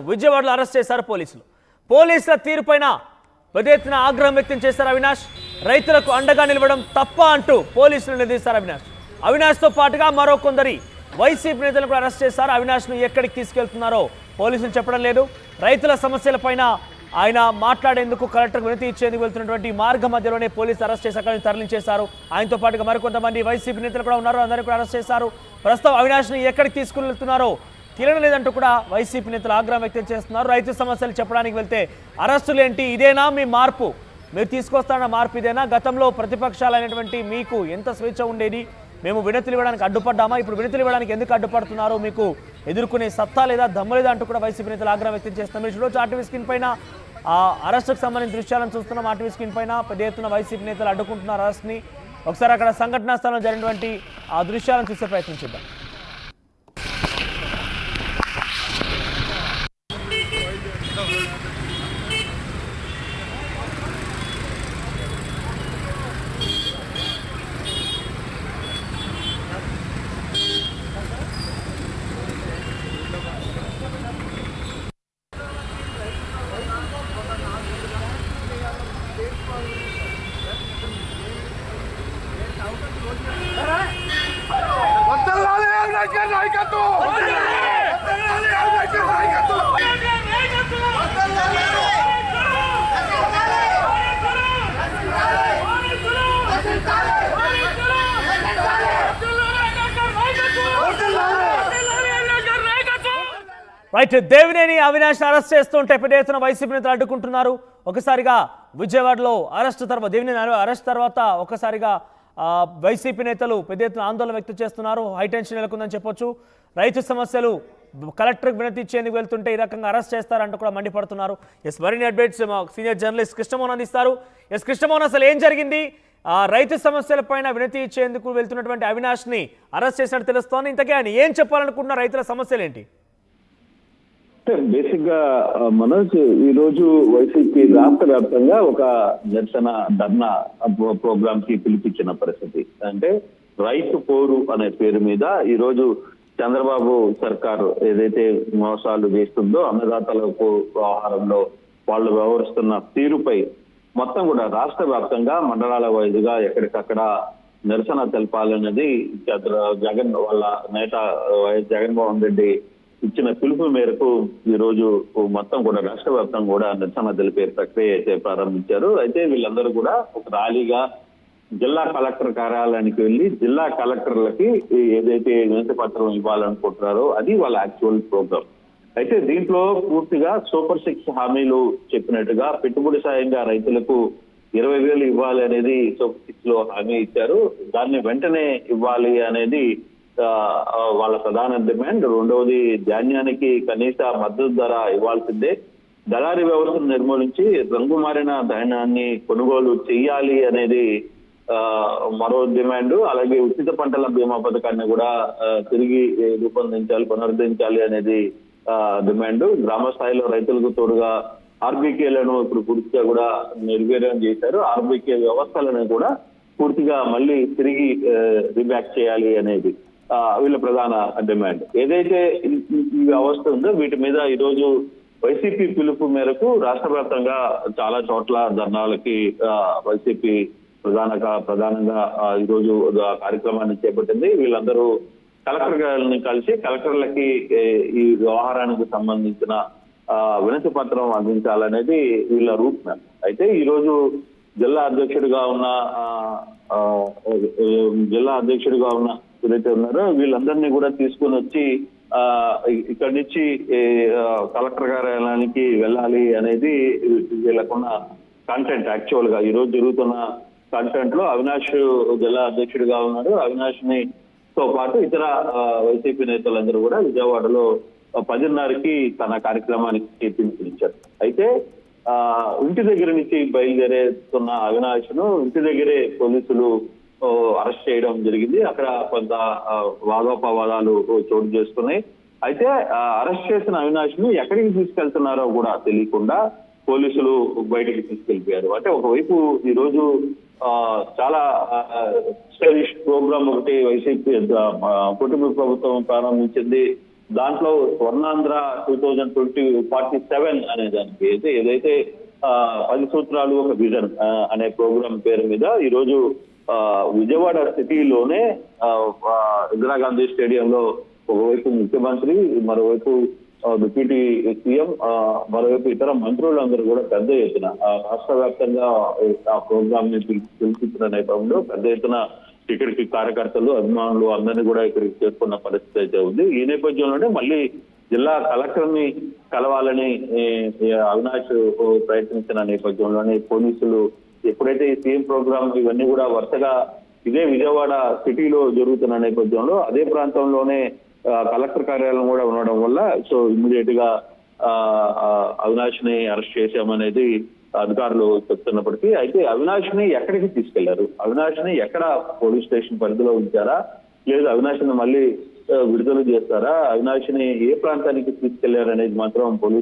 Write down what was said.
విజయవాడలో అరెస్ట్ చేశారు పోలీసులు. పోలీసుల తీరుపైన పెద్ద ఎత్తున ఆగ్రహం వ్యక్తం చేశారు అవినాష్. రైతులకు అండగా నిలవడం తప్ప అంటూ పోలీసులు నిలదీశారు అవినాష్. అవినాష్తో పాటుగా మరో కొందరి వైసీపీ నేతలను కూడా అరెస్ట్ చేశారు. అవినాష్ను ఎక్కడికి తీసుకెళ్తున్నారో పోలీసులు చెప్పడం లేదు. రైతుల సమస్యలపైన ఆయన మాట్లాడేందుకు కలెక్టర్ వినతి ఇచ్చేందుకు వెళ్తున్నటువంటి మార్గ మధ్యలోనే పోలీసులు అరెస్ట్ చేసి అక్కడిని తరలించేశారు. ఆయనతో పాటుగా మరికొంతమంది వైసీపీ నేతలు కూడా ఉన్నారు, అందరినీ కూడా అరెస్ట్ చేశారు. ప్రస్తుతం అవినాష్ని ఎక్కడికి తీసుకుని వెళ్తున్నారో తెలియడం లేదంటూ కూడా వైసీపీ నేతలు ఆగ్రహం వ్యక్తం చేస్తున్నారు. రైతు సమస్యలు చెప్పడానికి వెళ్తే అరెస్టులు ఏంటి, ఇదేనా మీ మార్పు, మీరు తీసుకొస్తారన్న మార్పు ఇదేనా? గతంలో ప్రతిపక్షాలైనటువంటి మీకు ఎంత స్వేచ్ఛ ఉండేది, మేము వినతులు ఇవ్వడానికి అడ్డుపడ్డామా, ఇప్పుడు వినతులు ఇవ్వడానికి ఎందుకు అడ్డుపడుతున్నారు, మీకు ఎదుర్కొనే సత్తా లేదా, దమ్ము లేదా అంటూ కూడా వైసీపీ నేతలు ఆగ్రహం వ్యక్తం చేస్తున్నారు. మీరు చూడొచ్చు ఆర్టీవీ స్క్రీన్ పైన అరెస్టుకు సంబంధించిన దృశ్యాలను చూస్తున్నాం. ఆర్టీవీ స్క్రీన్ పైన పెద్ద ఎత్తున వైసీపీ నేతలు అడ్డుకుంటున్నారు అరెస్ట్ని. ఒకసారి అక్కడ సంఘటనా స్థలంలో జరిగినటువంటి ఆ దృశ్యాలను చూసే ప్రయత్నం చేద్దాం. రైట్, దేవినేని అవినాష్ అరెస్ట్ చేస్తుంటే పెద్ద ఎత్తున వైసీపీ నేతలు అడ్డుకుంటున్నారు. ఒకసారిగా విజయవాడలో అరెస్ట్ తర్వాత దేవినేని అరెస్ట్ తర్వాత ఒకసారిగా వైసీపీ నేతలు పెద్ద ఎత్తున ఆందోళన వ్యక్తం చేస్తున్నారు. హైటెన్షన్ నెలకొందని చెప్పొచ్చు. రైతు సమస్యలు కలెక్టర్కి వినతి ఇచ్చేందుకు వెళ్తుంటే ఈ రకంగా అరెస్ట్ చేస్తారంటూ కూడా మండిపడుతున్నారు. మరిన్ని అప్డేట్స్ సీనియర్ జర్నలిస్ట్ కృష్ణమోహన్ అందిస్తారు. కృష్ణమోహన్, అసలు ఏం జరిగింది? రైతు సమస్యలపైన వినతి ఇచ్చేందుకు వెళ్తున్నటువంటి అవినాష్ని అరెస్ట్ చేసినట్టు తెలుస్తోంది. ఇంతకే ఆయన ఏం చెప్పాలనుకుంటున్న రైతుల సమస్యలు ఏంటి? బేసిక్ గా మనోజ్, ఈ రోజు వైసీపీ రాష్ట్ర వ్యాప్తంగా ఒక నిరసన ధర్నా ప్రోగ్రామ్ కి పిలిపించిన పరిస్థితి. అంటే రైతు పోరు అనే పేరు మీద ఈ రోజు చంద్రబాబు సర్కారు ఏదైతే మోసాలు చేస్తుందో అన్నదాతలకు ఆహారంలో వాళ్ళు వ్యవహరిస్తున్న తీరుపై మొత్తం కూడా రాష్ట్ర వ్యాప్తంగా మండలాల వైద్యుగా ఎక్కడికక్కడ నిరసన తెలపాలన్నది జగన్ వాళ్ళ నేత వైఎస్ జగన్మోహన్ రెడ్డి ఇచ్చిన పిలుపు మేరకు ఈ రోజు మొత్తం కూడా రాష్ట్ర వ్యాప్తంగా కూడా నిరసన తెలిపే ప్రక్రియ అయితే ప్రారంభించారు. అయితే వీళ్ళందరూ కూడా ఒక ర్యాలీగా జిల్లా కలెక్టర్ కార్యాలయానికి వెళ్లి జిల్లా కలెక్టర్లకి ఏదైతే వినతి పత్రం ఇవ్వాలనుకుంటున్నారో అది వాళ్ళ యాక్చువల్ ప్రోగ్రామ్. అయితే దీంట్లో పూర్తిగా సూపర్ 6 హామీలు చెప్పినట్టుగా పెట్టుబడి సాయంగా రైతులకు 20,000 ఇవ్వాలి అనేది సూపర్ 6 లో హామీ ఇచ్చారు. దాన్ని వెంటనే ఇవ్వాలి అనేది వాళ్ళ ప్రధాన డిమాండ్. రెండవది, ధాన్యానికి కనీస మద్దతు ధర ఇవ్వాల్సిందే, దళారీ వ్యవస్థను నిర్మూలించి రంగు మారిన ధాన్యాన్ని కొనుగోలు చెయ్యాలి అనేది మరో డిమాండ్. అలాగే ఉచిత పంటల బీమా పథకాన్ని కూడా తిరిగి రూపొందించాలి, పునరుద్ధరించాలి అనేది డిమాండ్. గ్రామ స్థాయిలో రైతులకు తోడుగా ఆర్బీకేలను ఇప్పుడు పూర్తిగా కూడా నిర్వీర్యం చేశారు. ఆర్బీకే వ్యవస్థలను కూడా పూర్తిగా మళ్ళీ తిరిగి రీబ్యాక్ చేయాలి అనేది వీళ్ళ ప్రధాన డిమాండ్. ఏదైతే ఈ వ్యవస్థ ఉందో వీటి మీద ఈ రోజు వైసీపీ పిలుపు మేరకు రాష్ట్ర వ్యాప్తంగా చాలా చోట్ల ధర్నాలకి వైసీపీ ప్రధానంగా ఈ రోజు కార్యక్రమాన్ని చేపట్టింది. వీళ్ళందరూ కలెక్టర్ గారిని కలిసి కలెక్టర్లకి ఈ వ్యవహారానికి సంబంధించిన వినతి పత్రం అందించాలనేది వీళ్ళ రూట్ మ్యాప్. అయితే ఈ రోజు జిల్లా అధ్యక్షుడిగా ఉన్న ఏదైతే ఉన్నారో వీళ్ళందరినీ కూడా తీసుకుని వచ్చి ఇక్కడి నుంచి కలెక్టర్ కార్యాలయానికి వెళ్ళాలి అనేది వీళ్ళకున్న కంటెంట్. యాక్చువల్ గా ఈ రోజు జరుగుతున్న కంటెంట్ లో అవినాష్ జిల్లా అధ్యక్షుడిగా ఉన్నారు. అవినాష్ తో పాటు ఇతర వైసీపీ నేతలందరూ కూడా విజయవాడలో 10:30కి తన కార్యక్రమానికి పిలుపునిచ్చారు. అయితే ఇంటి దగ్గర నుంచి బయలుదేరేస్తున్న అవినాష్ ను ఇంటి దగ్గరే పోలీసులు అరెస్ట్ చేయడం జరిగింది. అక్కడ కొంత వాదోపవాదాలు చోటు చేసుకున్నాయి. అయితే అరెస్ట్ చేసిన అవినాష్ ను ఎక్కడికి తీసుకెళ్తున్నారో కూడా తెలియకుండా పోలీసులు బయటకు తీసుకెళ్లిపోయారు. అంటే ఒకవైపు ఈ రోజు చాలా స్టైలిష్ ప్రోగ్రామ్ ఒకటి వైసీపీ కుటుంబ ప్రభుత్వం ప్రారంభించింది. దాంట్లో స్వర్ణాంధ్ర 2047 అనే దానికి అయితే ఏదైతే 10 సూత్రాలు ఒక విజన్ అనే ప్రోగ్రాం పేరు మీద ఈరోజు విజయవాడ సిటీలోనే ఇందిరాగాంధీ స్టేడియంలో ఒకవైపు ముఖ్యమంత్రి, మరోవైపు డిప్యూటీ సీఎం, మరోవైపు ఇతర మంత్రులందరూ కూడా పెద్ద ఎత్తున రాష్ట్ర వ్యాప్తంగా ఆ ప్రోగ్రామ్ ని పిలిపించిన నేపథ్యంలో పెద్ద ఎత్తున ఇక్కడికి కార్యకర్తలు, అభిమానులు అందరినీ కూడా ఇక్కడికి చేరుకున్న పరిస్థితి అయితే ఉంది. ఈ నేపథ్యంలోనే మళ్ళీ జిల్లా కలెక్టర్ ని కలవాలని అవినాష్ ప్రయత్నించిన నేపథ్యంలోనే పోలీసులు ఎప్పుడైతే ఈ సీఎం ప్రోగ్రామ్ ఇవన్నీ కూడా వరుసగా ఇదే విజయవాడ సిటీలో జరుగుతున్న నేపథ్యంలో అదే ప్రాంతంలోనే కలెక్టర్ కార్యాలయం కూడా ఉండడం వల్ల సో ఇమ్మీడియట్ గా అవినాష్ ని అరెస్ట్ చేశామనేది అధికారులు చెప్తున్నప్పటికీ, అయితే అవినాష్ ని ఎక్కడికి తీసుకెళ్లారు, అవినాష్ ని ఎక్కడ పోలీస్ స్టేషన్ పరిధిలో ఉంచారా, లేదు అవినాష్ ని మళ్ళీ విడుదల చేస్తారా, అవినాష్ ని ఏ ప్రాంతానికి తీసుకెళ్లారు అనేది మాత్రం పోలీసు